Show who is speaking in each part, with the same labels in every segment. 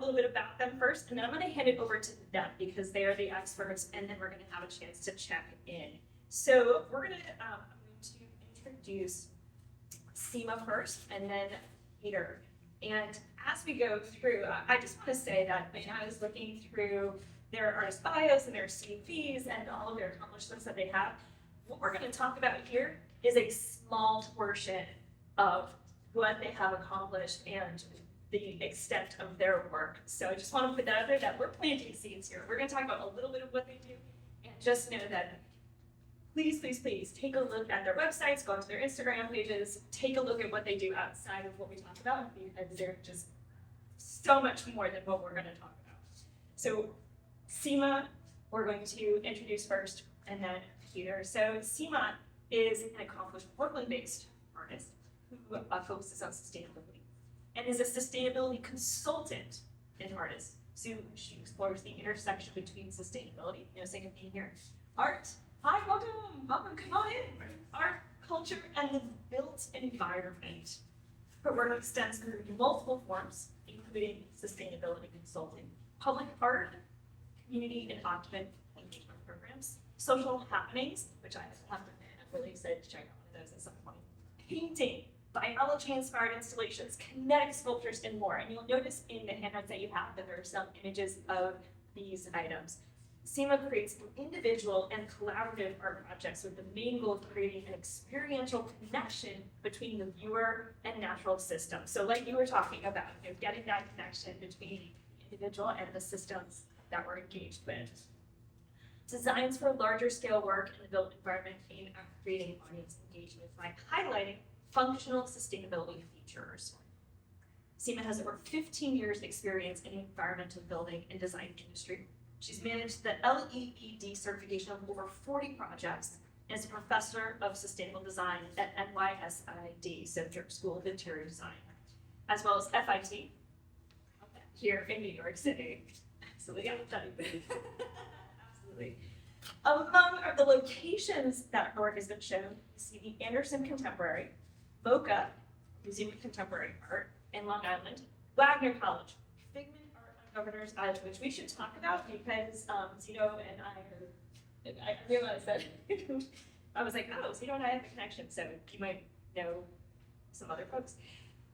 Speaker 1: little bit about them first, and then I'm going to hand it over to them because they are the experts, and then we're going to have a chance to check in. So I'm going to introduce Seema first, and then Peter. And as we go through, I just want to say that when I was looking through their artist bios and their CVs and all of their accomplishments that they have, what we're going to talk about here is a small portion of what they have accomplished and the extent of their work. So I just want to put that out there that we're planting seeds here. We're going to talk about a little bit of what they do, and just know that please, please, please take a look at their websites, go to their Instagram pages, take a look at what they do outside of what we talk about, because they're just so much more than what we're going to talk about. So Seema, we're going to introduce first, and then Peter. So Seema is an accomplished Brooklyn-based artist who focuses on sustainability and is a sustainability consultant and artist. So she explores the intersection between sustainability, saying being here, art. Hi, welcome, come on in. Art, culture, and the built environment. Her work extends through multiple forms, including sustainability consulting, public art, community and occupant engagement programs, social happenings, which I have to admit, I'm really excited to check out one of those at some point, painting, biology-inspired installations, kinetic sculptures, and more. And you'll notice in the handouts that you have that there are some images of these items. Seema creates individual and collaborative art projects with the main goal of creating an experiential connection between the viewer and natural system. So like you were talking about, getting that connection between the individual and the systems that we're engaged with. Designs for larger scale work in the built environment aim at creating audience engagement by highlighting functional sustainability features. Seema has over 15 years experience in the environmental building and design industry. She's managed the LEED certification of over 40 projects and is a professor of sustainable design at NYSID, so New York School of Interior Design, as well as FIT here in New York City. Absolutely, absolutely. Among the locations that her work has been shown, you see the Anderson Contemporary, Boca Museum of Contemporary Art in Long Island, Wagner College, Figment Art on Governor's Island, which we should talk about because Zito and I realized that I was like, oh, Zito and I have a connection, so you might know some other folks,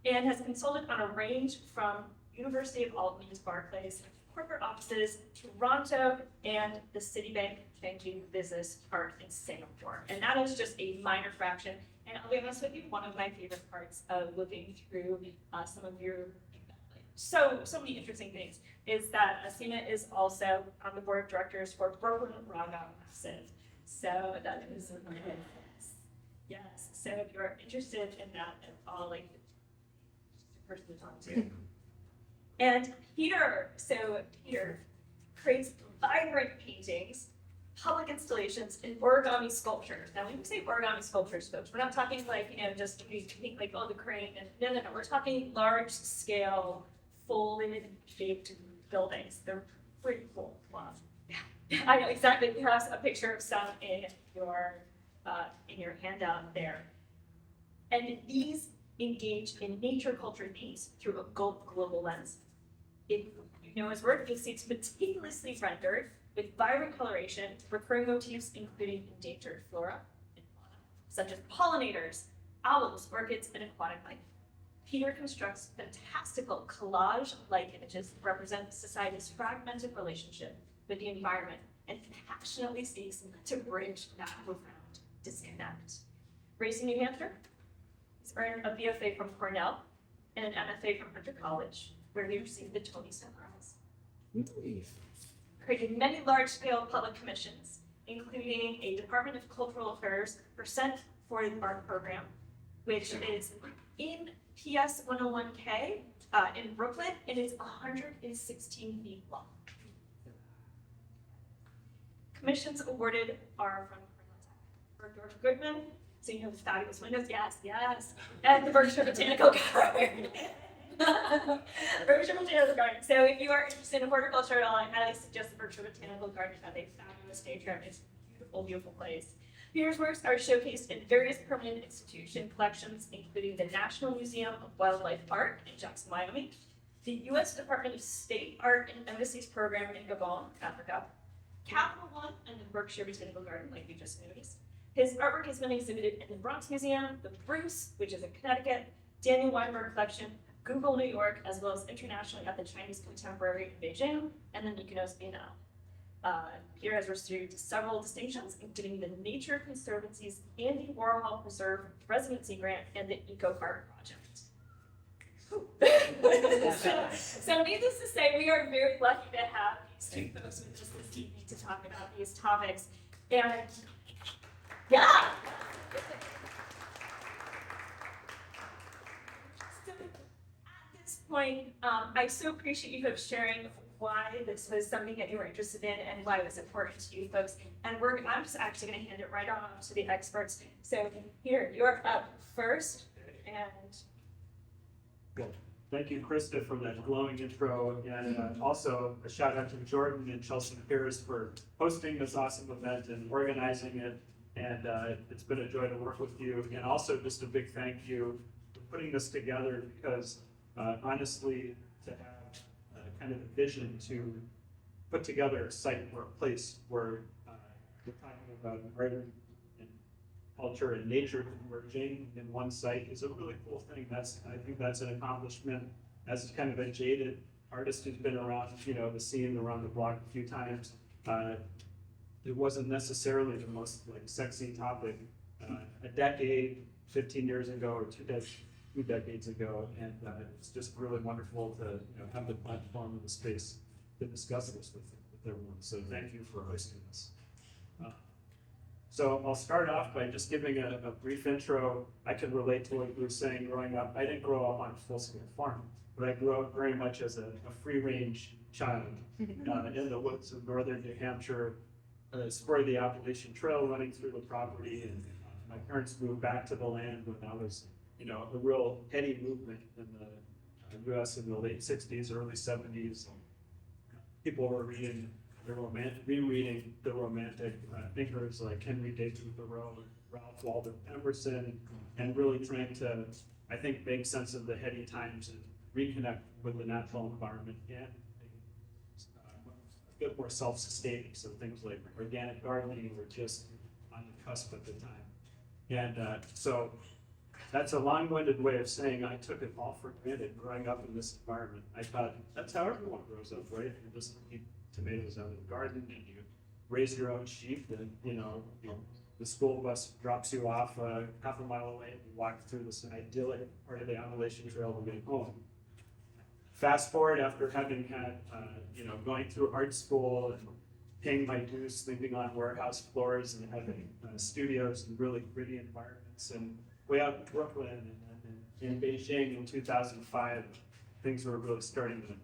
Speaker 1: and has consulted on a range from University of Albany's Barclays corporate offices, Toronto, and the Citibank Banking Business Park in Singapore. And that is just a minor fraction. And I'll be honest with you, one of my favorite parts of looking through some of your so many interesting things is that Seema is also on the board of directors for Brooklyn Raga Massive. So that is yes. So if you're interested in that at all, like the person to talk to. And Peter, so Peter creates vibrant paintings, public installations, and origami sculptures. Now, when we say origami sculptures, folks, we're not talking like, just you think like, oh, the crane. And no. We're talking large scale, folded shaped buildings. They're pretty cool. Wow. Yeah, I know exactly. You have a picture of some in your handout there. And these engage in nature culture themes through a global lens. If you know his work, you'll see it's meticulously rendered with vibrant coloration, recurring motifs including endangered flora and fauna, such as pollinators, owls, orchids, and aquatic life. Peter constructs fantastical collage-like images that represent society's fragmented relationship with the environment and passionately seeks to bridge that profound disconnect. Raised in New Hampshire, he's earned a BFA from Cornell and an MFA from Hunter College, where he received the Tony Stone Prize. Created many large-scale public commissions, including a Department of Cultural Affairs Percent for the Art Program, which is in PS 101K in Brooklyn, and it's 116 feet long. Commissions awarded are from Bergdorf Goodman, so you know the fabulous windows, yes, and the Berkshire Botanical Garden. Berkshire Botanical Garden. So if you are interested in horticulture at all, I highly suggest the Berkshire Botanical Garden. It has a fabulous atrium. It's a beautiful, beautiful place. Peter's works are showcased in various permanent institution collections, including the National Museum of Wildlife Art in Jackson, Wyoming, the U.S. Department of State Art and Embassies Program in Gabon, Africa, Capital One, and the Berkshire Botanical Garden, like we just noticed. His artwork has been exhibited in the Bronx Museum, the Bruce, which is in Connecticut, Daniel Weinberg Collection, Google New York, as well as internationally at the Chinese Contemporary in Beijing, and the Mykonos Biennale. Pierre has received several distinctions, including the Nature Conservancy's Andy Warhol Preserve Residency Grant and the Eco Art Project. So needless to say, we are very lucky to have these two folks with us this evening to talk about these topics. And yeah. So at this point, I so appreciate you folks sharing why this was something that you were interested in and why it was important to you folks. And I'm just actually going to hand it right off to the experts. So here, you're up first. And
Speaker 2: good. Thank you, Krista, for that glowing intro, and also a shout out to Jordan and Chelsea Piers for hosting this awesome event and organizing it. And it's been a joy to work with you. And also just a big thank you for putting this together, because honestly, to have kind of a vision to put together a site or a place where we're talking about art and culture and nature converging in one site is a really cool thing. I think that's an accomplishment. As kind of a jaded artist who's been around, the scene around the block a few times, it wasn't necessarily the most sexy topic a decade, 15 years ago, or two decades ago, and it's just really wonderful to have the platform and the space to discuss this with everyone. So thank you for hosting this. So I'll start off by just giving a brief intro. I can relate to what you were saying growing up. I didn't grow up on a full-scale farm, but I grew up very much as a free-range child in the woods of northern New Hampshire, supported the Appalachian Trail running through the property, and my parents moved back to the land when that was, a real heady movement in the U.S. in the late 60s, early 70s. People were rereading the romantic thinkers like Henry David Thoreau and Ralph Waldo Emerson, and really trying to, I think, make sense of the heady times and reconnect with the natural environment and a bit more self-sustaining. So things like organic gardening were just on the cusp at the time. And so that's a long-winded way of saying I took it all for granted growing up in this environment. I thought that's how everyone grows up, right? You just eat tomatoes out of the garden and you raise your own sheep, and the school bus drops you off half a mile away and you walk through this idyllic part of the Appalachian Trail to get home. Fast forward after having had, going through art school and paying my dues, sleeping on warehouse floors and having studios and really gritty environments, and way out in Brooklyn and in Beijing in 2005, things were really starting to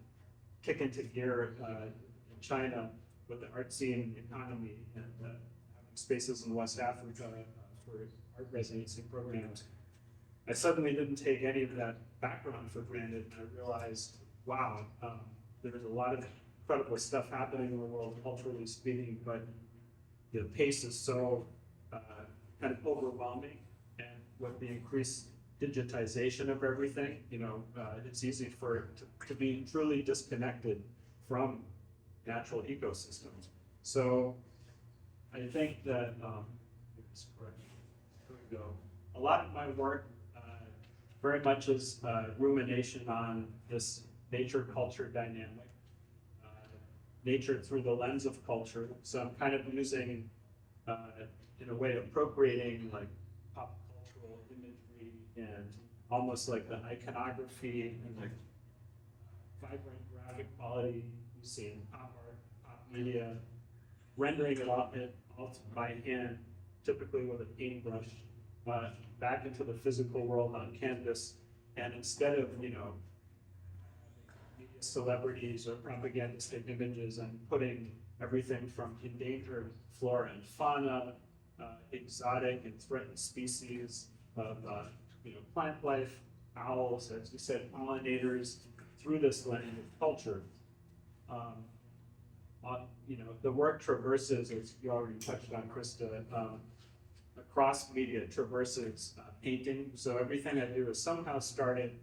Speaker 2: kick into gear in China with the art scene, the economy, and having spaces in West Africa for art residency programs. I suddenly didn't take any of that background for granted, and I realized, wow, there's a lot of incredible stuff happening in the world, culturally speaking, but the pace is so kind of overwhelming, and with the increased digitization of everything, it's easy for it to be truly disconnected from natural ecosystems. So I think that, here we go. A lot of my work very much is rumination on this nature-culture dynamic. Nature through the lens of culture. So I'm kind of using, in a way, appropriating like pop cultural imagery and almost like the iconography and like vibrant graphic quality you see in pop art, pop media, rendering it all by hand, typically with a paintbrush, back into the physical world on canvas. And instead of, media celebrities or propagandistic images, I'm putting everything from endangered flora and fauna, exotic and threatened species of plant life, owls, as we said, pollinators, through this lens of culture. The work traverses, as you already touched on, Krista, across media, traverses painting. So everything I do is somehow started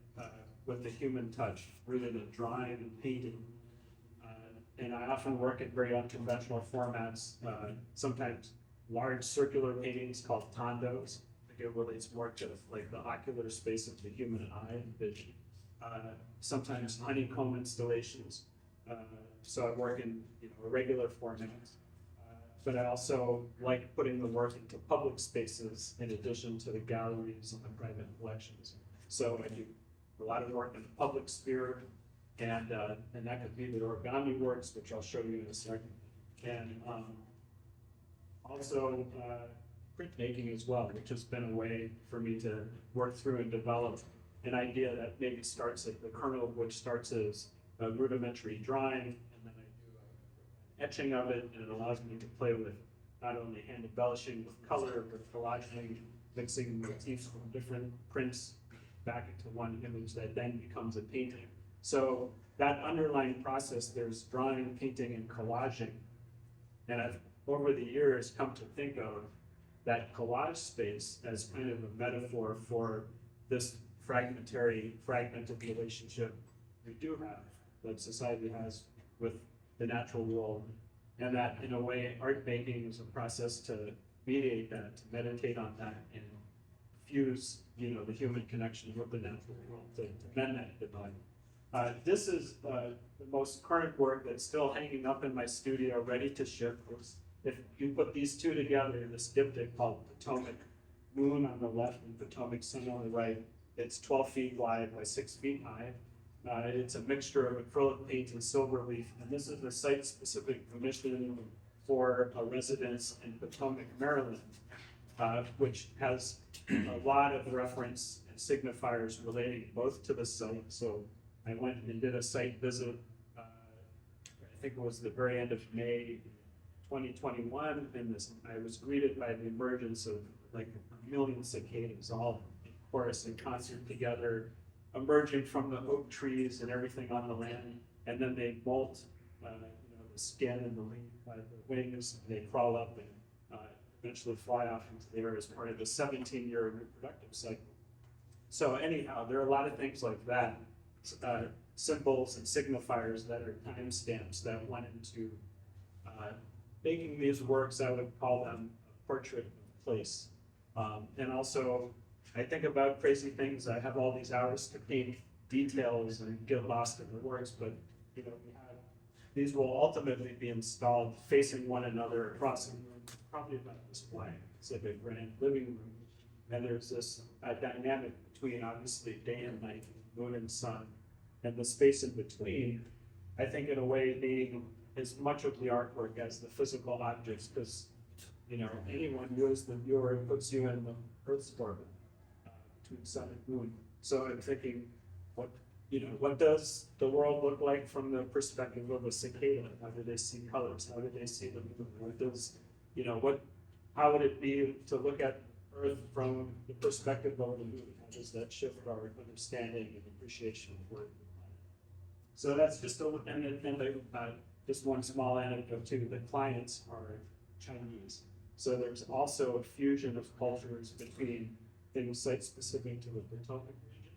Speaker 2: with the human touch, rooted in drawing and painting. And I often work in very unconventional formats, sometimes large circular paintings called tondos. I think it relates more to like the ocular space of the human eye and vision. Sometimes honeycomb installations. So I work in irregular formats. But I also like putting the work into public spaces in addition to the galleries and the private collections. So I do a lot of work in the public sphere, and that could be the origami works, which I'll show you in a second. And also printmaking as well, which has been a way for me to work through and develop an idea that maybe starts at the kernel, which starts as a rudimentary drawing, and then I do an etching of it, and it allows me to play with not only hand embellishing with color, but collaging, mixing motifs from different prints back into one image that then becomes a painting. So that underlying process, there's drawing, painting, and collaging. And I've, over the years, come to think of that collage space as kind of a metaphor for this fragmented relationship we do have, that society has with the natural world. And that, in a way, art making is a process to mediate that, to meditate on that, and fuse, the human connection with the natural world, to mend that divide. This is the most current work that's still hanging up in my studio, ready to ship. If you put these two together, this diptych called Potomac Moon on the left and Potomac Sun on the right, it's 12 feet wide by 6 feet high. It's a mixture of acrylic paint and silver leaf, and this is a site-specific commission for a residence in Potomac, Maryland, which has a lot of reference and signifiers relating both to the site. So I went and did a site visit, I think it was the very end of May 2021, and I was greeted by the emergence of like a million cicadas, all in chorus and concert together, emerging from the oak trees and everything on the land, and then they molt the skin and the leaf by the wings, and they crawl up and eventually fly off into the air as part of a 17-year reproductive cycle. So anyhow, there are a lot of things like that, symbols and signifiers that are timestamps that went into making these works. I would call them a portrait of place. And also, I think about crazy things. I have all these hours to paint details and get lost in the works, but these will ultimately be installed facing one another across the room, probably about this wide. It's like a grand living room. And there's this dynamic between, obviously, day and night, moon and sun, and the space in between, I think, in a way, being as much of the artwork as the physical objects, because anyone who is the viewer puts you in the Earth's orbit between sun and moon. So I'm thinking, what does the world look like from the perspective of a cicada? How do they see colors? How do they see the moon? What does, how would it be to look at Earth from the perspective of the moon? How does that shift our understanding and appreciation of Earth? So that's just just one small anecdote too. The clients are Chinese, so there's also a fusion of cultures between things site-specific to the Potomac region,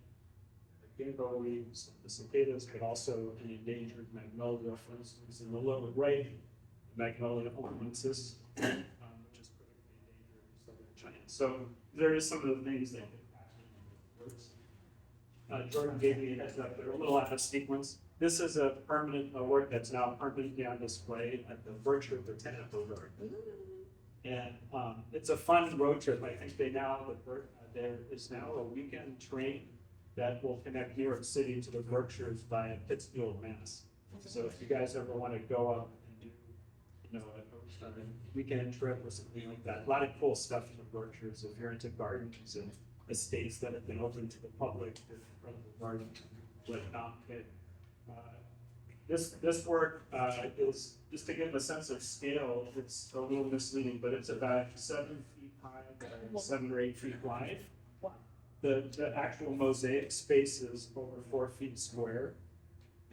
Speaker 2: the ginkgo leaves, the cicadas, but also an endangered magnolia, for instance, in the lower right, Magnolia olensis, which is critically endangered in southern China. So there is some of the things that get passed in the works. Jordan gave me a heads up, they're a little out of sequence. This is a permanent work that's now permanently on display at the Berkshire Botanical Garden. And it's a fun road trip. I think there is now a weekend train that will connect New York City to the Berkshires via Pittsfield, Mass. So if you guys ever want to go up and do, a weekend trip or something like that, a lot of cool stuff in the Berkshires. If you're into gardens and estates that have been open to the public, there's incredible gardens with This work is, just to give a sense of scale, it's a little misleading, but it's about 7 feet high by 7 or 8 feet wide.
Speaker 1: Wow.
Speaker 2: The actual mosaic space is over 4 feet square,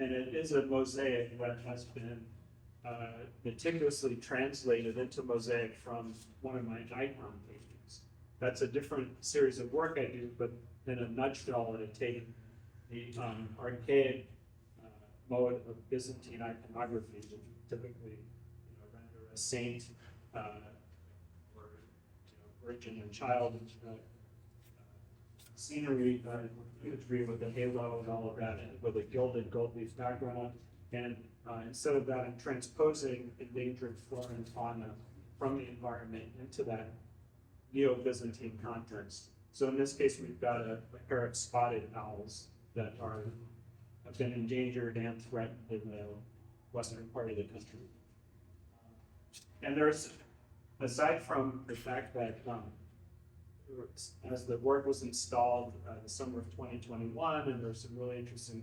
Speaker 2: and it is a mosaic that has been meticulously translated into mosaic from one of my icon paintings. That's a different series of work I do, but in a nutshell, I take the archaic mode of Byzantine iconography, which typically render a saint or virgin and child scenery, imagery with a halo and all of that, and with a gilded gold leaf background. And instead of that, I'm transposing endangered flora and fauna from the environment into that Neo-Byzantine context. So in this case, we've got a pair of spotted owls that have been endangered and threatened in the western part of the country. And there's, aside from the fact that as the work was installed the summer of 2021, and there's some really interesting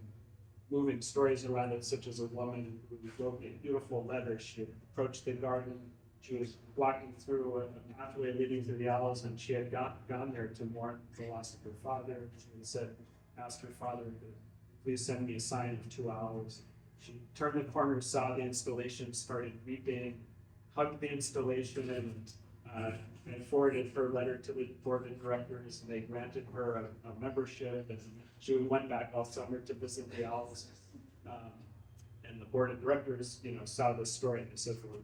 Speaker 2: moving stories around it, such as a woman who wrote a beautiful letter. She approached the garden. She was walking through a pathway leading to the owls, and she had gone there to mourn the loss of her father. She had asked her father to please send me a sign of 2 owls. She turned the corner, saw the installation, started weeping, hugged the installation, and forwarded her letter to the board of directors, and they granted her a membership, and she went back all summer to visit the owls. And the board of directors, saw this story, and they said, well,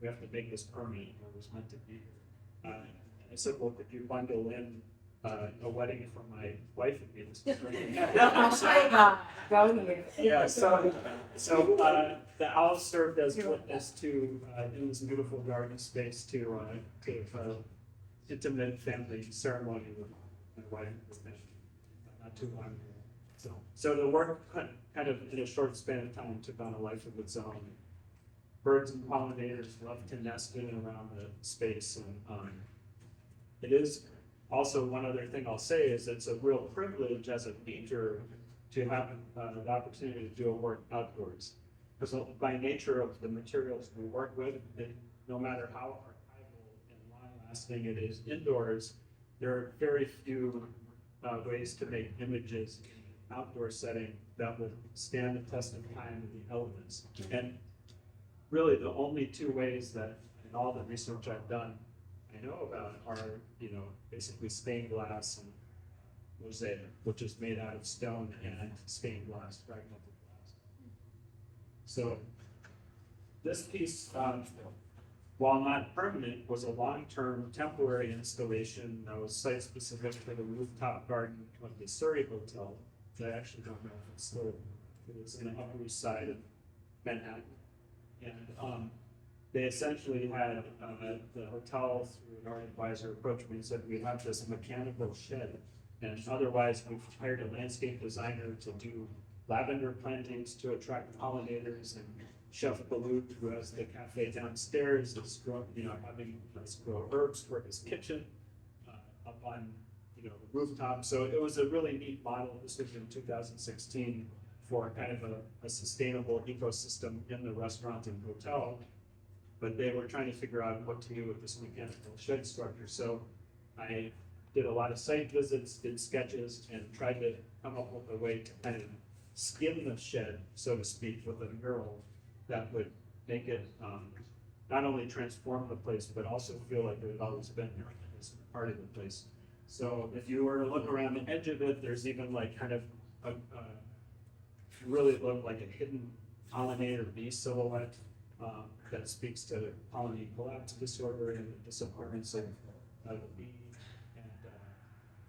Speaker 2: we have to make this permanent. It was meant to be here. And I said, well, could you bundle in a wedding for my wife and me? Yeah, so the owls served as witness to in this beautiful garden space to intimate family ceremony with my wife not too long ago. So the work kind of in a short span of time took on a life of its own. Birds and pollinators love to nest in and around the space, and it is also one other thing I'll say is it's a real privilege as a painter to have the opportunity to do a work outdoors. Because by nature of the materials we work with, no matter how archival and long-lasting it is indoors, there are very few ways to make images in an outdoor setting that would stand the test of time with the elements. And really the only 2 ways that in all the research I've done I know about are, basically stained glass and mosaic, which is made out of stone and stained glass, fragmented glass. So this piece, while not permanent, was a long-term temporary installation that was site-specific for the rooftop garden of the Surrey Hotel. I actually don't know if it's still, it was in the Upper East Side of Manhattan. And they essentially had the hotel, through an art advisor, approached me and said, we have this mechanical shed, and otherwise we've hired a landscape designer to do lavender plantings to attract pollinators, and Chef Balut, who has the cafe downstairs, is having us grow herbs for his kitchen up on the rooftop. So it was a really neat model. This was in 2016 for kind of a sustainable ecosystem in the restaurant and hotel. But they were trying to figure out what to do with this mechanical shed structure. So I did a lot of site visits, did sketches, and tried to come up with a way to kind of skim the shed, so to speak, with a mural that would make it not only transform the place, but also feel like it had always been here as part of the place. So if you were to look around the edge of it, there's even like kind of really look like a hidden pollinator bee silhouette that speaks to colony collapse disorder and the disappearance of the bee. And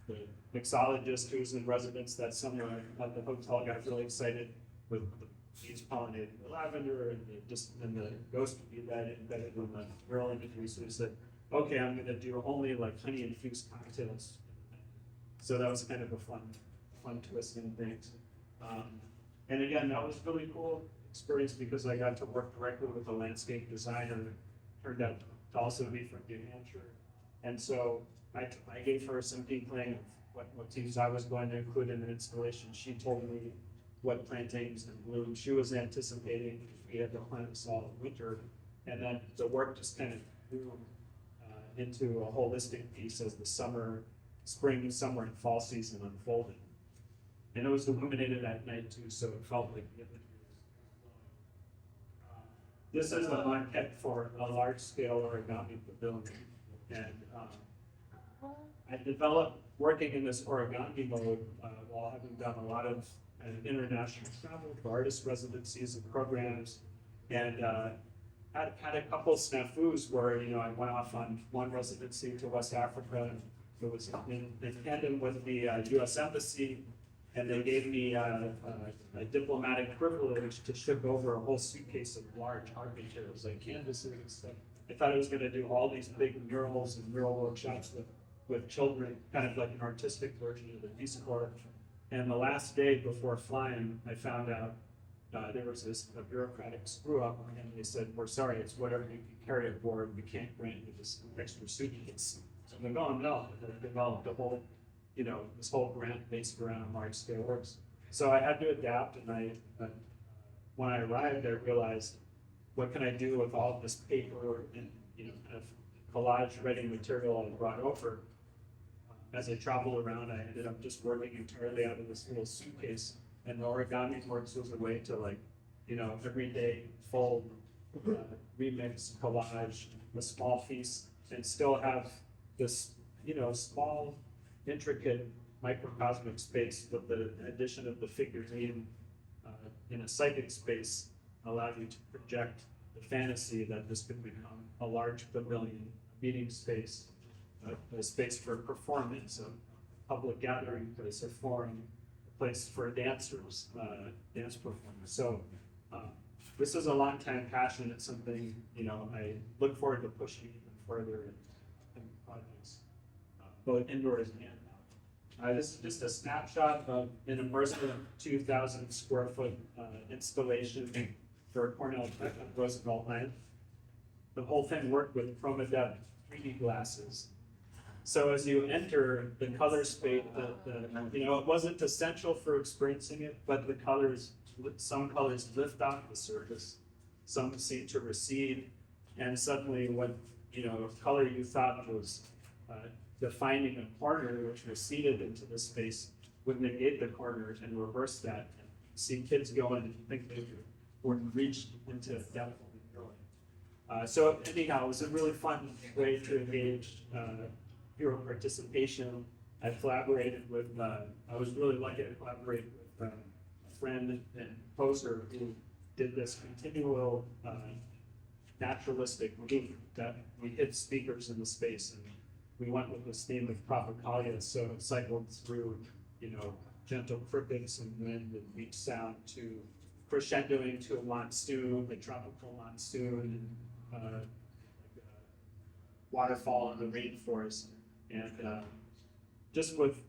Speaker 2: the mixologist who's in residence that summer at the hotel got really excited with the bees pollinating the lavender and the ghost bee that embedded in the mural imagery. So he said, okay, I'm gonna do only like honey infused cocktails. So that was kind of a fun twist in things. And again, that was really cool experience because I got to work directly with a landscape designer. Turned out to also be from New Hampshire. And so I gave her some inkling of what motifs I was going to include in the installation. She told me what plantings and bloom she was anticipating. We had to plant this all in winter. And then the work just kind of grew into a holistic piece as the spring, summer, and fall season unfolded. And it was illuminated at night too, so it felt like the imagery was this is a maquette for a large-scale origami pavilion, and I developed working in this origami mode while having done a lot of international travel for artist residencies and programs, and had a couple snafus where I went off on one residency to West Africa. It was in tandem with the U.S. Embassy, and they gave me a diplomatic privilege to ship over a whole suitcase of large art materials like canvases and stuff. I thought I was going to do all these big murals and mural workshops with children, kind of like an artistic version of the Peace Corps. And the last day before flying, I found out there was a bureaucratic screw up, and they said, "We're sorry, it's whatever you can carry aboard. We can't grant you this extra suitcase." So I'm like, "Oh no!" They developed a whole, this whole grant based around large scale works. So I had to adapt, and when I arrived, I realized, what can I do with all this paper and kind of collage ready material I brought over? As I traveled around, I ended up just working entirely out of this little suitcase, and the origami works was a way to every day fold, remix, collage, a small piece, and still have this small, intricate microcosmic space, but the addition of the figurine in a psychic space allowed you to project the fantasy that this could become a large pavilion, a meeting space, a space for performance, a public gathering place, a forum, a place for dancers, dance performers. So this is a long time passion. It's something I look forward to pushing even further in projects, both indoors and outdoors. This is just a snapshot of an immersive 2,000 square foot installation for Cornell Tech on Roosevelt Land. The whole thing worked with ChromaDepth 3D glasses. So as you enter the color space, it wasn't essential for experiencing it, but the colors, some colors lift off the surface, some seem to recede, and suddenly what color you thought was defining a corner, which receded into the space, would negate the corner and reverse that. And see kids go in and think they were reached into depth. So anyhow, it was a really fun way to engage hero participation. I collaborated with, I was really lucky to collaborate with a friend and poser who did this continual naturalistic loop that we hit speakers in the space, and we went with this theme of Tropicalia, so it cycled through, gentle crickets and wind and beach sound to crescendoing to a monsoon, a tropical monsoon, and waterfall in the rainforest, and just with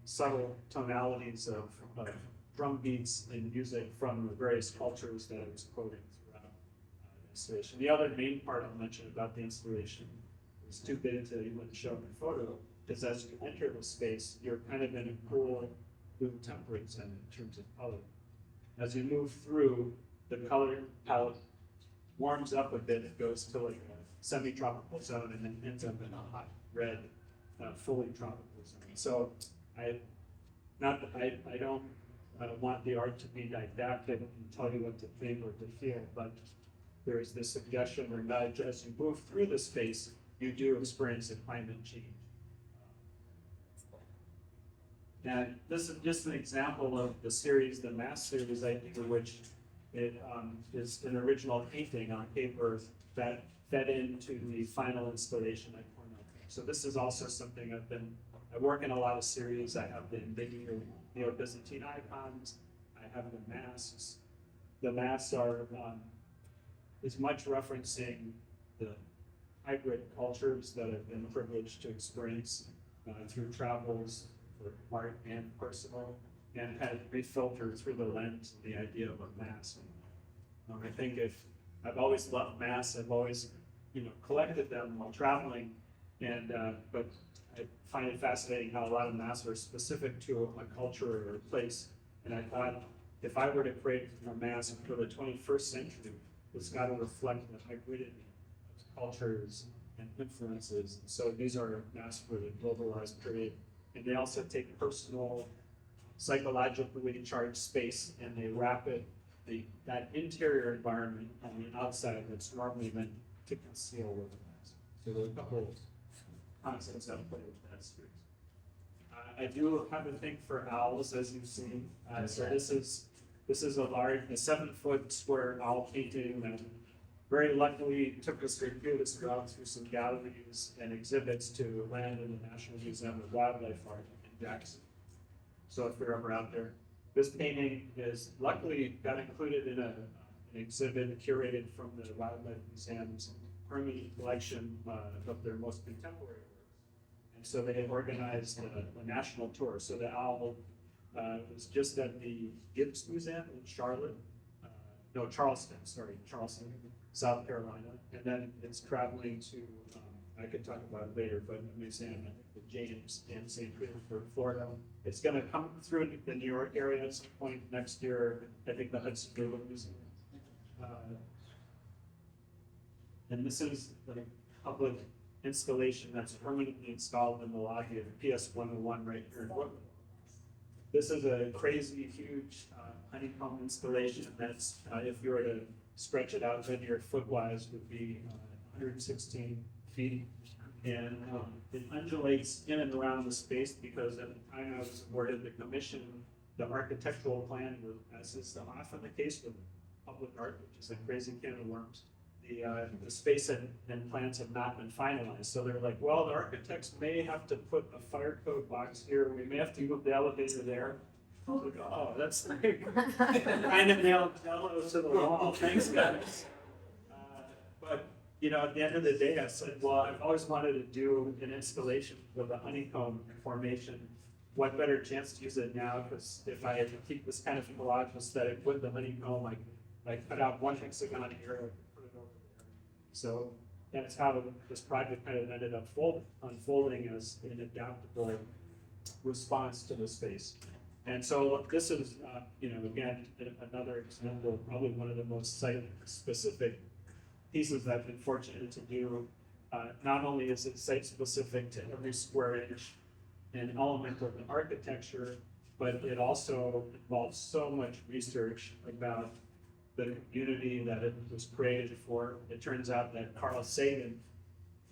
Speaker 2: subtle tonalities of drum beats and music from the various cultures that I was quoting throughout the installation. The other main part I'll mention about the installation is too big to even show in a photo, is as you enter the space, you're kind of in a cool blue temperate zone in terms of color. As you move through, the color palette warms up a bit. It goes to like a semi-tropical zone and then ends up in a hot red, fully tropical zone. So I don't want the art to be didactic and tell you what to think or to feel, but there is this suggestion or nudge as you move through the space, you do experience a climate change. And this is just an example of the series, the mass series I do, which it is an original painting on paper that fed into the final installation at Cornell. So this is also something I work in a lot of series. I have the Neo-Byzantine icons, I have the masks. The masks are as much referencing the hybrid cultures that I've been privileged to experience through travels for art and personal, and kind of refiltered through the lens of the idea of a mask. I think I've always loved masks, I've always collected them while traveling, and but I find it fascinating how a lot of masks are specific to a culture or a place. And I thought, if I were to create a mask for the 21st century, it's got to reflect the hybridity of cultures and influences. So these are masks for the globalized period. And they also take personal, psychologically charged space, and they wrap it, that interior environment on the outside that's normally meant to conceal with a mask. So there are a couple of concepts that play with that series. I do have a thing for owls, as you've seen. So this is a 7-foot square owl painting that very luckily took us through through some galleries and exhibits to land in the National Museum of Wildlife Art in Jackson. So if you're ever out there, this painting is luckily got included in an exhibit curated from the Wildlife Museum's permanent collection of their most contemporary works. And so they had organized a national tour. So the owl was just at the Gibbs Museum in Charleston, South Carolina. And then it's traveling to, I could talk about it later, but the museum, I think, with James in St. Petersburg, Florida. It's going to come through the New York area at some point next year. I think the Hudson River Museum. And this is the public installation that's permanently installed in the lobby of PS 101 right here in Brooklyn. This is a crazy, huge honeycomb installation that's, if you were to stretch it out linear foot-wise, would be 116 feet. And it undulates in and around the space because at the time I was awarded the commission, the architectural plan, as is often the case with public art, which is a crazy can of worms. The space and plans have not been finalized. So they're like, well, the architects may have to put a fire code box here. We may have to move the elevator there. I was like, oh, that's like kind of nailed Jello to the wall. Thanks, guys. But at the end of the day, I said, well, I've always wanted to do an installation with a honeycomb formation. What better chance to use it now? Because if I had to keep this kind of collage aesthetic with the honeycomb, I cut out one hexagon here. So that's how this project kind of ended up unfolding as an adaptable response to the space. And so this is, again, another example, probably one of the most site-specific pieces I've been fortunate to do. Not only is it site-specific to every square inch and element of the architecture, but it also involves so much research about the community that it was created for. It turns out that Carl Sagan,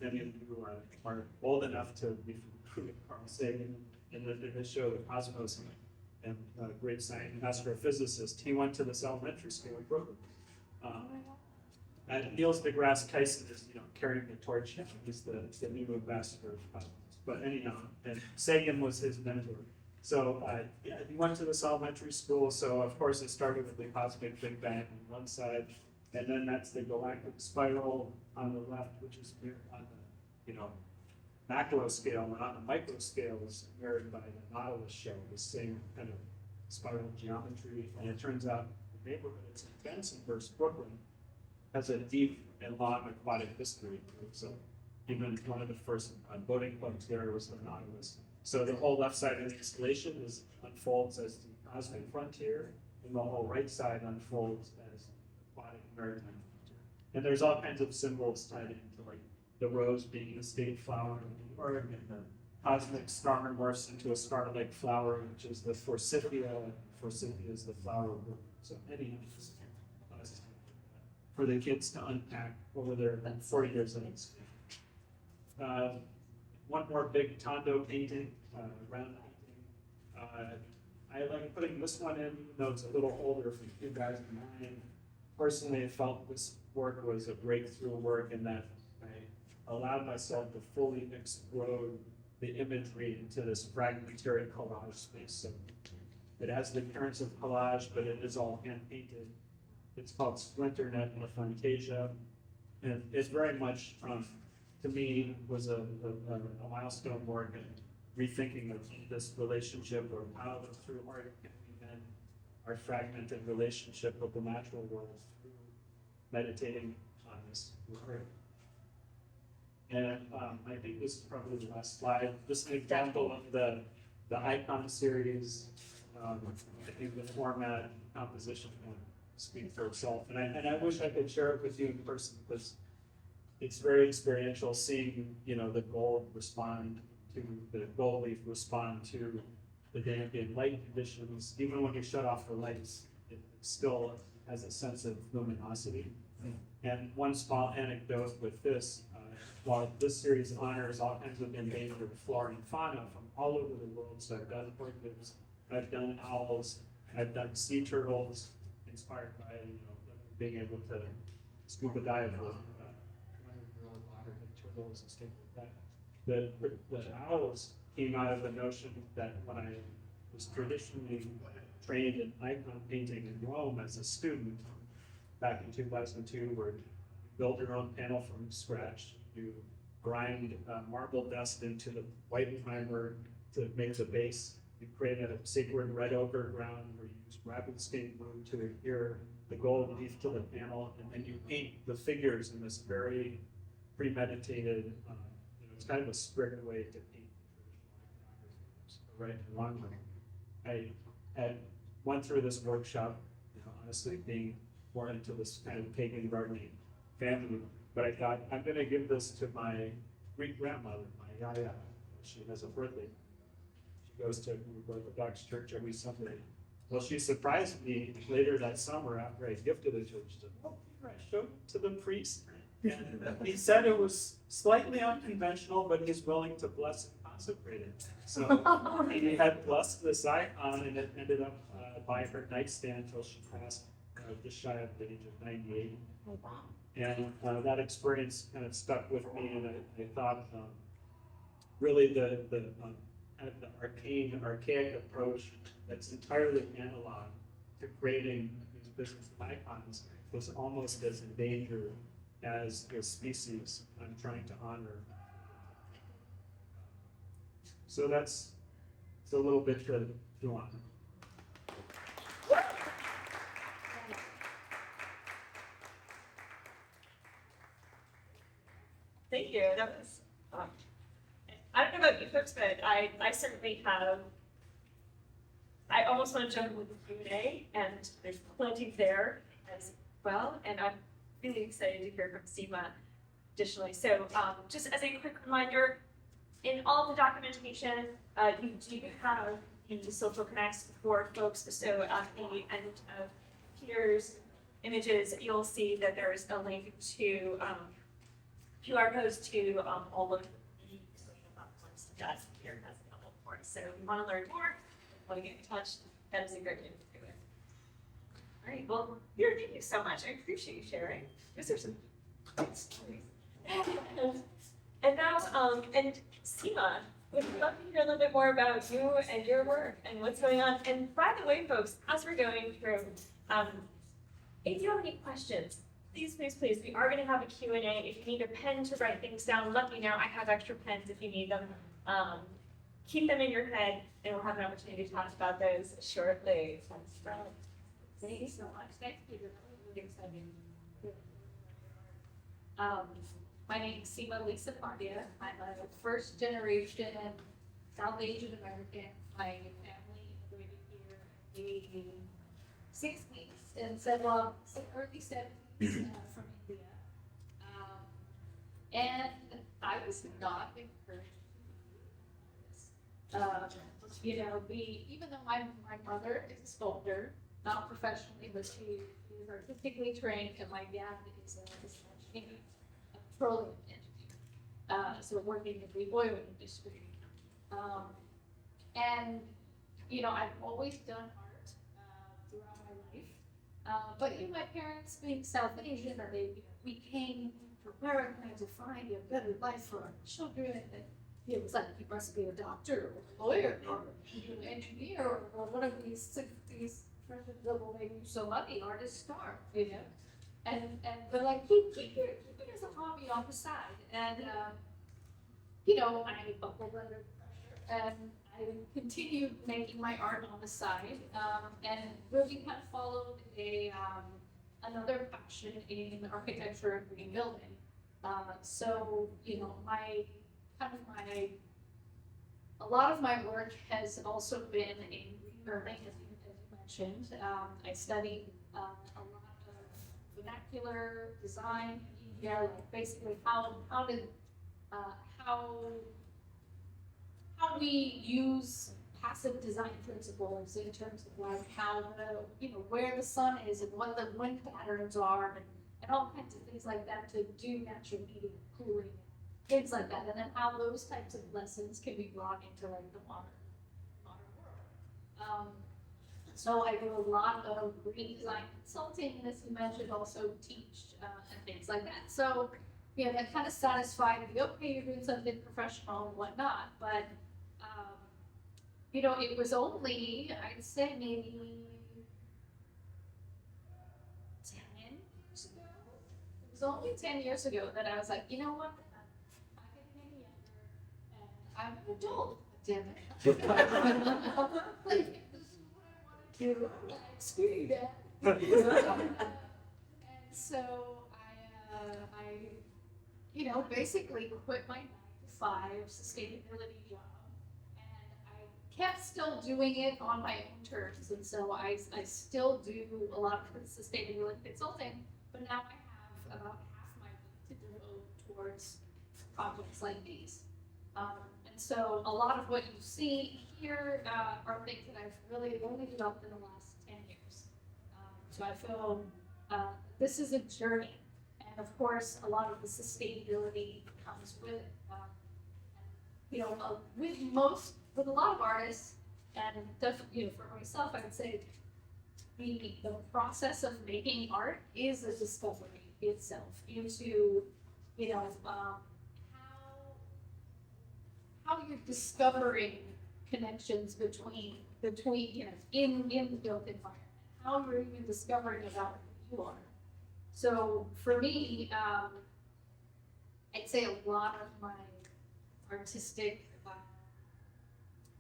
Speaker 2: many of you are old enough to be familiar with Carl Sagan in the show The Cosmos, and a great scientist, astrophysicist. He went to this elementary school in Brooklyn. And Niels deGrasse Tyson is, carrying the torch. He's the new ambassador of cosmos. But anyhow, and Sagan was his mentor. So he went to this elementary school. So of course it started with the cosmic Big Bang on one side, and then that's the galactic spiral on the left, which is on the macro scale, and on the micro scale is mirrored by the Nautilus shell, the same kind of spiral geometry. And it turns out the neighborhood it's in Bensonhurst, Brooklyn, has a deep and long aquatic history. So even one of the first boating clubs there was the Nautilus. So the whole left side of the installation unfolds as the cosmic frontier, and the whole right side unfolds as aquatic maritime frontier. And there's all kinds of symbols tied into, like the rose being the state flower of New York, and the cosmic star morphs into a star-like flower, which is the forsythia, and forsythia is the flower of Brooklyn. So any for the kids to unpack over their 40 years of age. One more big Tondo painting, round painting. I like putting this one in, even though it's a little older from 2009. Personally, I felt this work was a breakthrough work in that I allowed myself to fully explode the imagery into this fragmentary collage space. So it has the appearance of collage, but it is all hand painted. It's called Splinternet in the Fantasia, and it's very much, to me, was a milestone work in rethinking of this relationship, or how through art can we then our fragmented relationship with the natural world through meditating on this work. And I think this is probably the last slide. Just an example of the icon series. I think the format and composition speak for itself. And I wish I could share it with you in person, because it's very experiential seeing, the gold leaf respond to the ambient light conditions. Even when you shut off the lights, it still has a sense of luminosity. And one small anecdote with this, while this series honors all kinds of endangered flora and fauna from all over the world, so I've done orchids, I've done owls, I've done sea turtles, inspired by them being able to scuba dive with underwater turtles and stuff like that. The owls came out of the notion that when I was traditionally trained in icon painting in Rome as a student back in 2002, where you build your own panel from scratch, you grind marble dust into the white primer to make the base, you create a sacred red ochre ground where you use rabbit skin glue to adhere the gold leaf to the panel, and then you paint the figures in this very premeditated, it's kind of a strict way to paint right and wrong way. I had went through this workshop, honestly being born into this kind of pagan gardening family, but I thought, I'm going to give this to my Greek grandmother, my Yaya. She has a birthday. She goes to Orthodox church every Sunday. Well, she surprised me later that summer after I gifted it to her. She said, "Oh, here, I showed it to the priest. And he said it was slightly unconventional, but he's willing to bless and consecrate it." So he had blessed this icon, and it ended up by her nightstand until she passed just shy of the age of 98. And that experience kind of stuck with me, and I thought really the archaic approach that's entirely analog to creating these business icons was almost as endangered as the species I'm trying to honor. So that's a little bit to do on.
Speaker 1: Thank you. That was, I don't know about you folks, but I certainly have, I almost want to jump with the Q&A, and there's plenty there as well, and I'm really excited to hear from Seema additionally. So just as a quick reminder, in all the documentation, you do have the social connects for folks. So at the end of Peter's images, you'll see that there's a link to QR codes to all of the social platforms that Peter has available for us. So if you want to learn more, want to get in touch, that is a great way to do it. All right, well, Peter, thank you so much. I appreciate you sharing. These are some good stories. And now, and Seema, would love to hear a little bit more about you and your work and what's going on. And by the way, folks, as we're going through, if you have any questions, please, we are going to have a Q&A. If you need a pen to write things down, let me know. I have extra pens if you need them. Keep them in your head, and we'll have an opportunity to talk about those shortly.
Speaker 3: Thank you so much. Thanks, Peter. That was really exciting. My name is Seema Lisa Pandya. I'm a first generation South Asian American. My family immigrated here in 60s and early 70s from India. And I was not encouraged to do this. Even though my mother is a sculptor, not professionally, but she is artistically trained, and my dad is a petroleum engineer, so working in the oil industry. And I've always done art throughout my life. But my parents, being South Asian, we came to America to find a better life for our children. And it was like, you must be a doctor or a lawyer or an engineer or one of these that will make you some money, artist star, And they're like, keep it as a hobby on the side. And I buckled under pressure, and I continued making my art on the side, and really kind of followed another passion in architecture and green building. So a lot of my work has also been in green building, as you mentioned. I studied a lot of vernacular design in India, like basically how we use passive design principles in terms of like how where the sun is and what the wind patterns are and all kinds of things like that to do natural heating and cooling things like that, and then how those types of lessons can be brought into like the modern world. So I do a lot of green design consulting, and as you mentioned, also teach and things like that. So, you know, that kind of satisfied me. Okay, you're doing something professional and whatnot, but you know, it was only, I'd say maybe 10 years ago. It was only 10 years ago that I was like, you know what? I'm not getting any younger, and I'm an adult. Damn it. Like, this is what I want to do. Screw you, Dad. And so I, you know, basically quit my 9-to-5 sustainability job, and I kept still doing it on my own terms, and so I still do a lot of sustainability consulting, but now I have about half my week to devote towards projects like these. And so a lot of what you see here are things that I've really only developed in the last 10 years. So I feel this is a journey, and of course, a lot of the sustainability comes with it. You know, with a lot of artists, and definitely, you know, for myself, I would say the process of making art is a discovery itself into, you know, how you're discovering connections between you know in the built environment, how you're even discovering about who you are. So for me, I'd say a lot of my artistic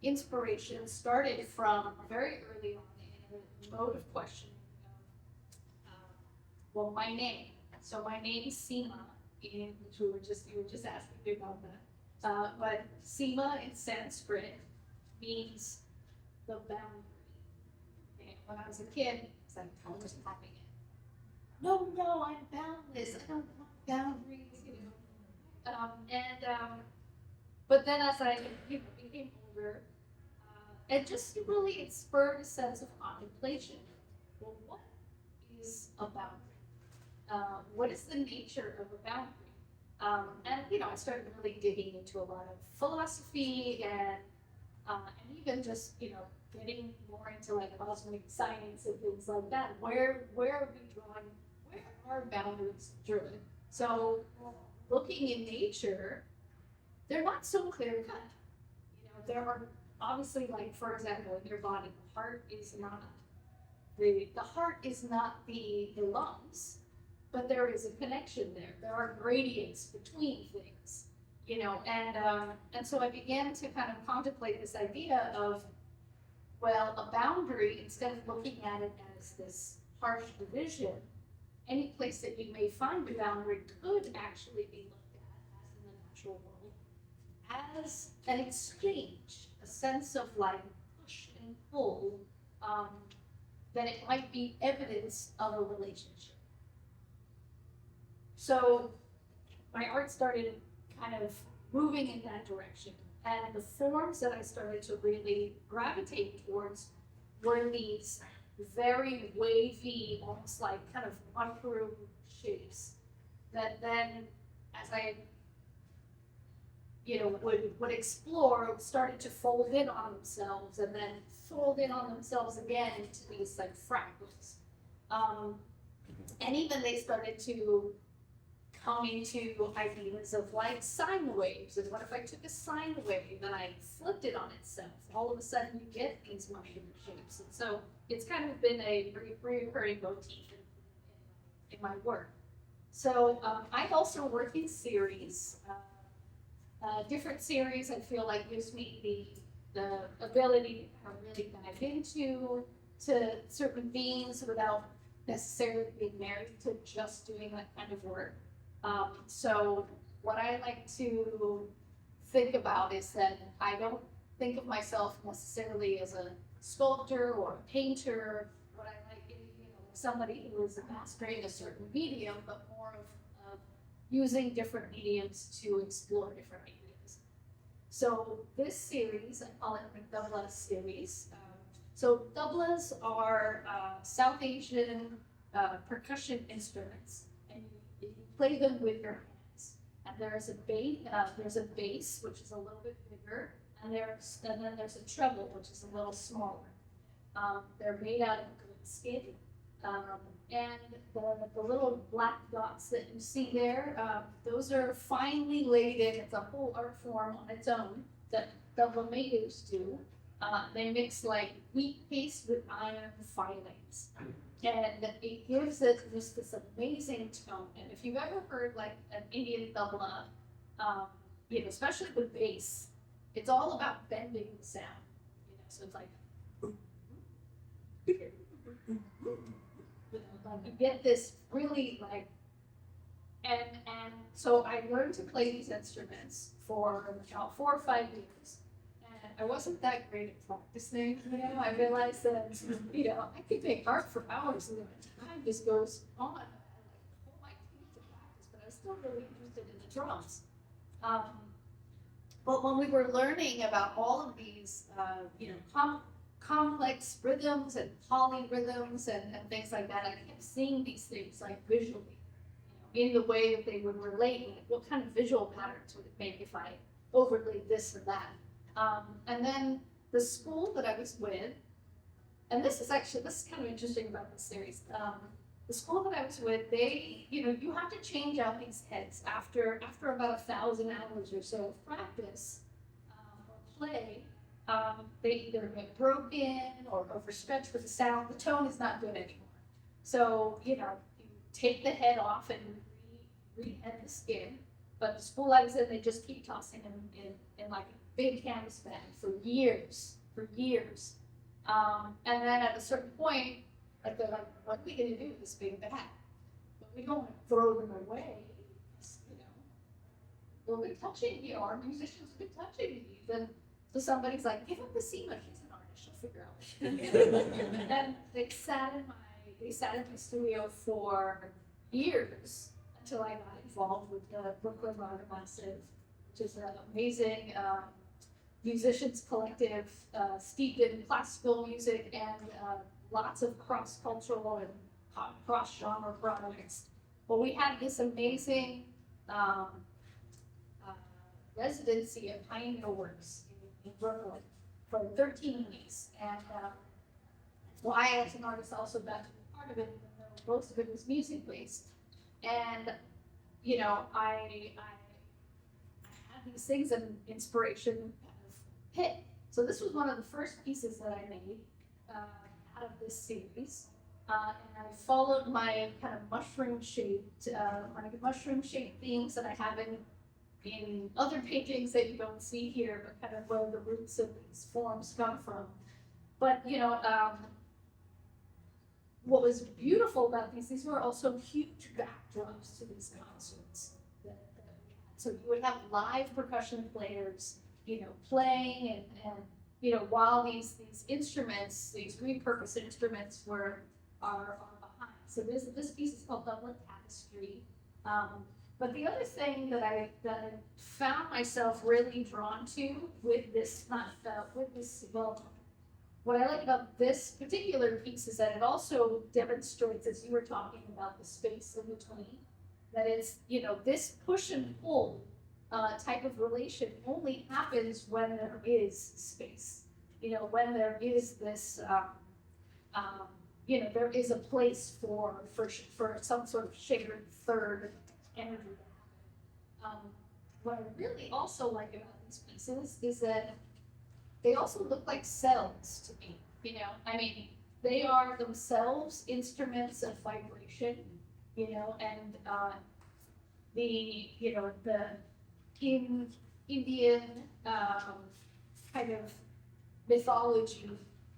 Speaker 3: inspiration started from very early on in a mode of questioning. Well, my name. So my name is Seema, and you were just asking me about that. But Seema in Sanskrit means the boundary. And when I was a kid, it's like I was popping it. No, I'm boundless. I don't want boundaries, you know. But then as I became older, it just really it spurred a sense of contemplation. Well, what is a boundary? What is the nature of a boundary? And you know, I started really digging into a lot of philosophy and even just you know getting more into like cosmic science and things like that. Where are we drawing? Where are boundaries driven? So looking in nature, they're not so clear cut. You know, there are obviously like for example in your body, the heart is not the lungs. But there is a connection there. There are gradients between things, you know, and so I began to kind of contemplate this idea of, well, a boundary, instead of looking at it as this harsh division, any place that you may find a boundary could actually be looked at, as in the natural world, as an exchange, a sense of like push and pull, that it might be evidence of a relationship. So my art started kind of moving in that direction. And the forms that I started to really gravitate towards were these very wavy, almost like kind of mushroom shapes that then, as I, you know, would explore, started to fold in on themselves and then fold in on themselves again into these like fractals. And even they started to come into ideas of like sine waves. And what if I took a sine wave and I flipped it on itself? All of a sudden you get these mushroom shapes. And so it's kind of been a recurring motif in my work. So I also work in series. Different series I feel like gives me the ability to really dive into certain themes without necessarily being married to just doing that kind of work. So what I like to think about is that I don't think of myself necessarily as a sculptor or a painter. What I like is, you know, somebody who is mastering a certain medium, but more of using different mediums to explore different ideas. So this series, I call it the tabla series. So tablas are South Asian percussion instruments. You play them with your hands. and there's a bass which is a little bit bigger, and then there's a treble which is a little smaller. They're made out of good skin, and the little black dots that you see there, those are finely laid in. It's a whole art form on its own that the flamingos do. They mix like wheat paste with iron filings, and it gives it just this amazing tone. And if you've ever heard like an Indian tabla, especially with bass, it's all about bending the sound. So it's like, you get this really like, and so I learned to play these instruments for about 4 or 5 years. I wasn't that great at practicing, I realized that, I could make art for hours and time just goes on. I hold my teeth to practice, but I was still really interested in the drums. But when we were learning about all of these, complex rhythms and polyrhythms and things like that, I kept seeing these things like visually, in the way that they would relate. Like what kind of visual patterns would it make if I overlaid this and that? And then the school that I was with, and this is kind of interesting about this series. The school that I was with, they, you have to change out these heads after about 1,000 hours or so of practice or play. They either get broken or overstretched with the sound. The tone is not good anymore. So, you take the head off and re-head the skin. But the school I was in, they just keep tossing them in like a big canvas bag for years. And then at a certain point, like they're like, what are we going to do with this big bag? But we don't want to throw them away. We'll be touching, our musicians will be touching these. And so somebody's like, give up the Seema, she's an artist, she'll figure out. And they sat in my studio for years until I got involved with the Brooklyn Rock Massive, which is an amazing musicians collective steeped in classical music and lots of cross-cultural and cross-genre projects. Well, we had this amazing residency at Pioneer Works in Brooklyn for 13 weeks, and I, as an artist, also got to be part of it, even though most of it was music-based. And I had these things and inspiration kind of hit. So this was one of the first pieces that I made out of this series. And I followed my kind of mushroom-shaped themes that I have in other paintings that you don't see here, but kind of where the roots of these forms come from. But, what was beautiful about these were also huge backdrops to these concerts. So you would have live percussion players, playing and while these instruments, these repurposed instruments are behind. So this piece is called Dublin Tapestry. But the other thing that I found myself really drawn to with this, what I like about this particular piece is that it also demonstrates, as you were talking about, the space in between, that it's, this push and pull type of relation only happens when there is space. When there is this, there is a place for some sort of shared third energy. What I really also like about these pieces is that they also look like cells to me. They are themselves instruments of vibration. And the Indian kind of mythology,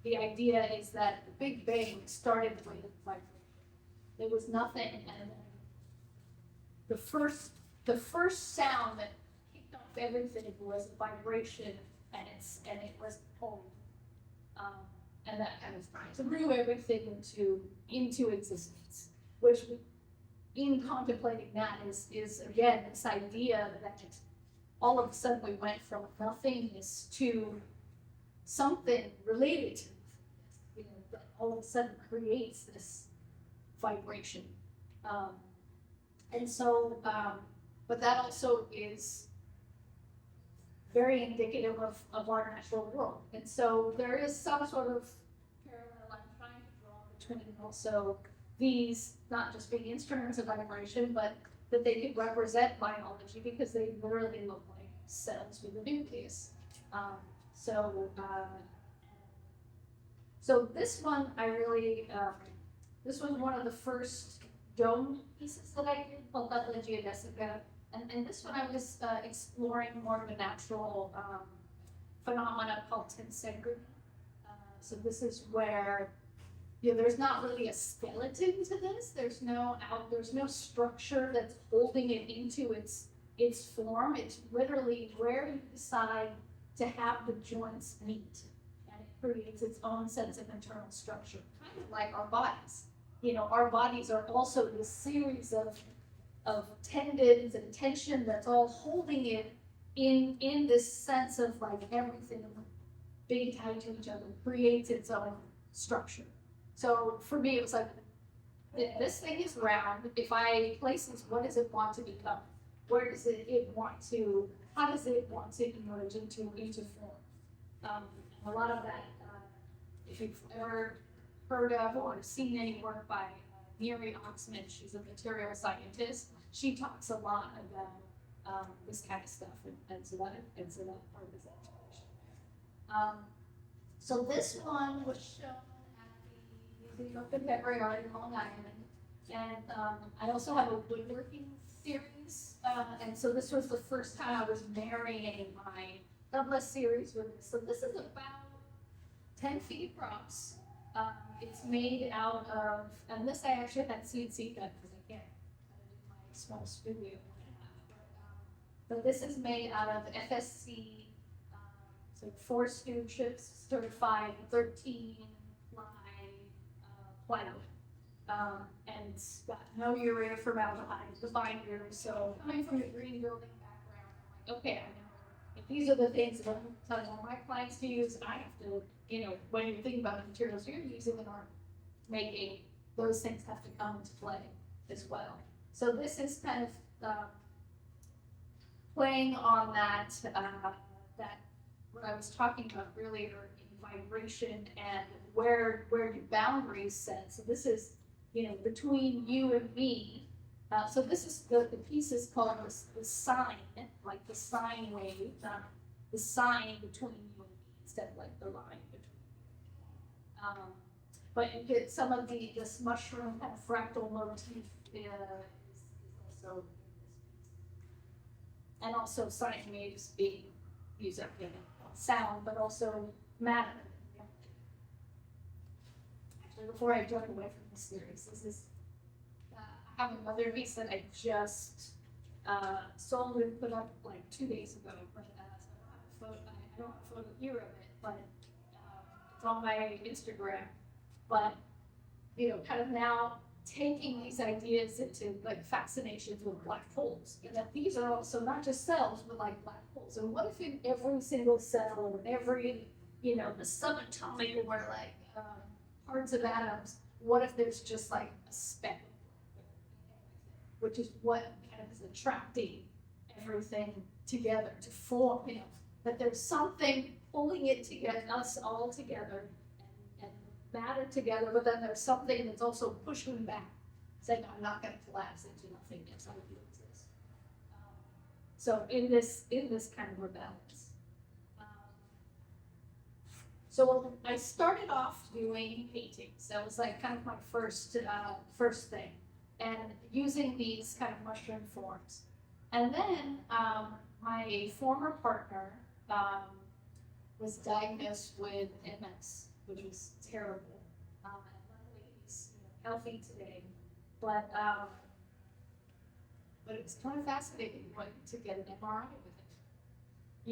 Speaker 3: the idea is that the Big Bang started with vibration. There was nothing, and the first sound that kicked off everything was a vibration, and it was home, and that kind of threw everything into existence. Which, in contemplating that, is again this idea that all of a sudden we went from nothingness to something related to nothingness, that all of a sudden creates this vibration. And so but that also is very indicative of our natural world. And so there is some sort of parallel I'm trying to draw between also these not just being instruments of vibration, but that they could represent biology because they literally look like cells with a nucleus. So this one I really, this was one of the first dome pieces that I did called La Geodesica. And this one I was exploring more of a natural phenomena called tensegrity. So this is where there's not really a skeleton to this. There's no structure that's holding it into its form. It's literally where you decide to have the joints meet, and it creates its own sense of internal structure, kind of like our bodies. Our bodies are also this series of tendons and tension that's all holding it in this sense of like everything being tied to each other creates its own structure. So for me, it was like, this thing is round. If I place this, what does it want to become? Where does it want to, how does it want to emerge into form? A lot of that, if you've ever heard of or seen any work by Miri Oxman, she's a material scientist. She talks a lot about this kind of stuff, and so that part of this exploration. So this one was shown at the Museum of Contemporary Art in Long Island, and I also have a woodworking series, and so this was the first time I was marrying my Douglas series with this. So this is about 10 feet across. It's made out of, and this I actually had CNC cut because I can't do my small studio. But this is made out of FSC, so 4 stooges, certified 13 ply plywood. And it's got no urea formaldehyde, the binder. So coming from a green building background, I'm like, okay, I know if these are the things that I'm telling all my clients to use, I have to, when you're thinking about the materials you're using in art making, those things have to come into play as well. So this is kind of playing on that what I was talking about earlier in vibration and where do boundaries set. So this is, between you and me. So this is the piece is called the sign, like the sine wave, the sign between you and me instead of like the line between you. But you get some of this mushroom kind of fractal motif is also in this piece. And also sine waves being used up in sound, but also matter. Actually, before I jump away from this series, this is I have another piece that I just sold and put up like 2 days ago. But I don't have a photo here of it, but it's on my Instagram. But kind of now taking these ideas into like fascinations with black holes, and that these are also not just cells, but like black holes. And what if in every single cell, or in every the subatomic or like parts of atoms, what if there's just like a speck, which is what kind of is attracting everything together to form, that there's something pulling it together, us all together, and matter together, but then there's something that's also pushing back, saying, I'm not going to collapse into nothingness, I will exist. So in this kind of a balance. So I started off doing paintings. That was like kind of my first thing, and using these kind of mushroom forms. And then my former partner was diagnosed with MS, which was terrible. And luckily he's healthy today, but it was kind of fascinating to get an MRI with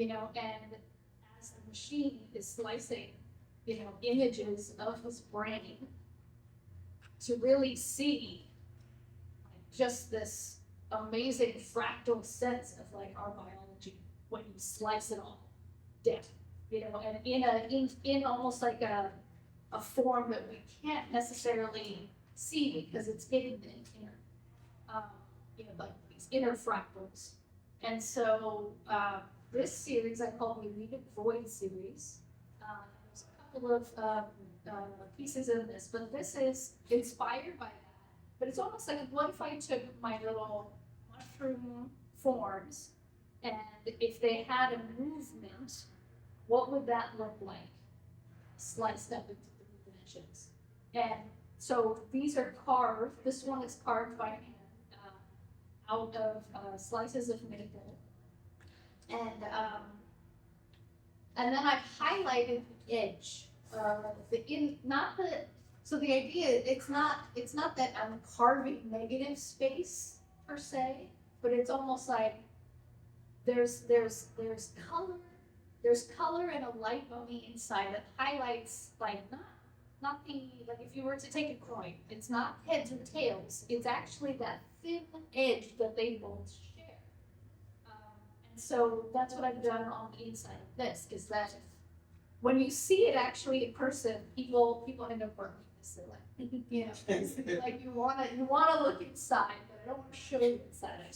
Speaker 3: him, and as the machine is slicing, images of his brain, to really see just this amazing fractal sense of like our biology when you slice it all down, and in almost like a form that we can't necessarily see because it's hidden in here, like these these inner fractals. And so this series I call the Unrivaled Void series. There's a couple of pieces in this, but this is inspired by that. But it's almost like, what if I took my little mushroom forms, and if they had a movement, what would that look like? Sliced up into three dimensions. And so these are carved. This one is carved by hand out of slices of maple. And then I've highlighted the edge. So the idea, it's not that I'm carving negative space per se, but it's almost like there's color and a light on the inside that highlights, like, not if you were to take a coin, it's not heads or tails, it's actually that thin edge that they both share. And so that's what I've done on the inside of this, is that when you see it actually in person, people end up working this. They're like, you know, like you wanna look inside, but I don't want to show you inside. I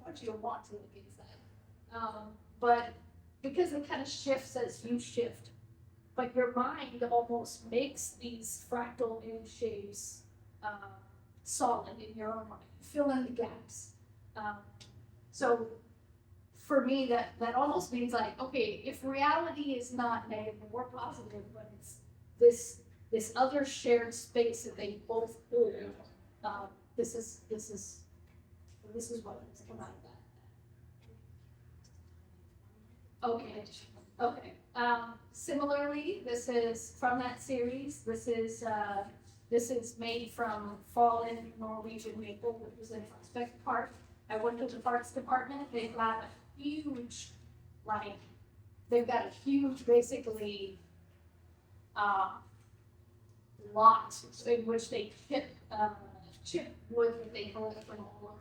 Speaker 3: want you to want to look inside. But because it kind of shifts as you shift, but your mind almost makes these fractal in shapes solid in your own mind. Fill in the gaps. So for me, that almost means like, okay, if reality is not negative or positive, but it's this other shared space that they both hold. This is what has come out of that. Okay. Similarly, this is from that series. This is made from fallen Norwegian maple, which was in Prospect Park. I went to the parks department. They've got a huge, basically lot in which they chip wood that they collect from all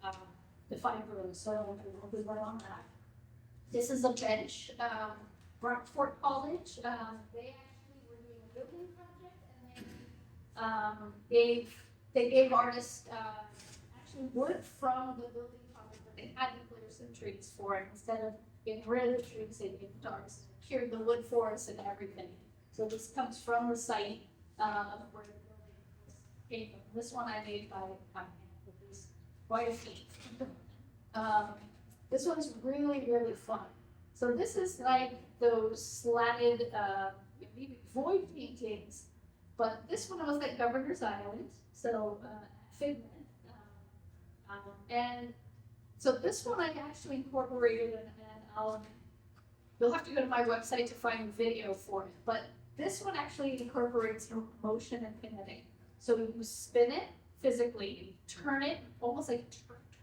Speaker 3: over the fibers. So we'll be right on that. This is a bench. Rockford College, they actually were doing a building project, and they gave artists actually wood from the building project, but they had to clear some trees for it. Instead of getting rid of the trees, they gave the artists cured the wood forest and everything. So this comes from the site where the building came from. This one I made by hand, which is quite a feat. This one's really, really fun. So this is like those slatted maybe void paintings, but this one was at Governor's Island, so Figment. And so this one I actually incorporated, and you'll have to go to my website to find a video for it, but this one actually incorporates motion and kinetic. So you spin it physically, you turn it, almost like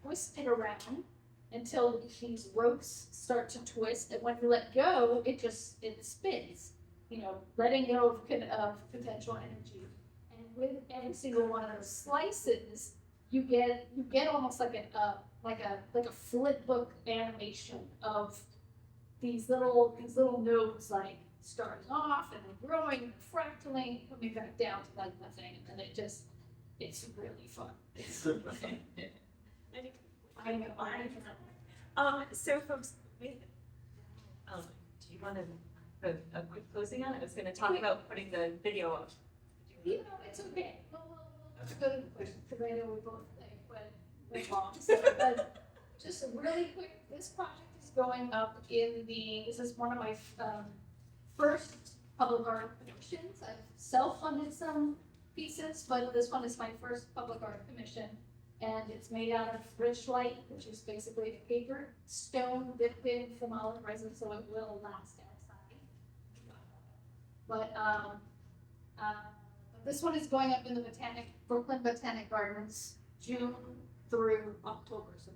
Speaker 3: twist it around, until these ropes start to twist, and when you let go, it spins, letting go of potential energy. And with every single one of those slices, you get almost like a flip book animation of these little nodes, like starting off and then growing and fractaling, coming back down to like nothing, and then it's really fun.
Speaker 1: I know. So folks, do you want to put a quick closing on it? I was going to talk about putting the video up.
Speaker 3: It's okay. We'll have to go to the questions because I know we both went long. So, just really quick, this project is going up this is one of my first public art commissions. I've self-funded some pieces, but this one is my first public art commission. And it's made out of rich light, which is basically a paper stone dipped in phenolic resin, so it will last outside. But this one is going up in the Brooklyn Botanic Gardens, June through October, so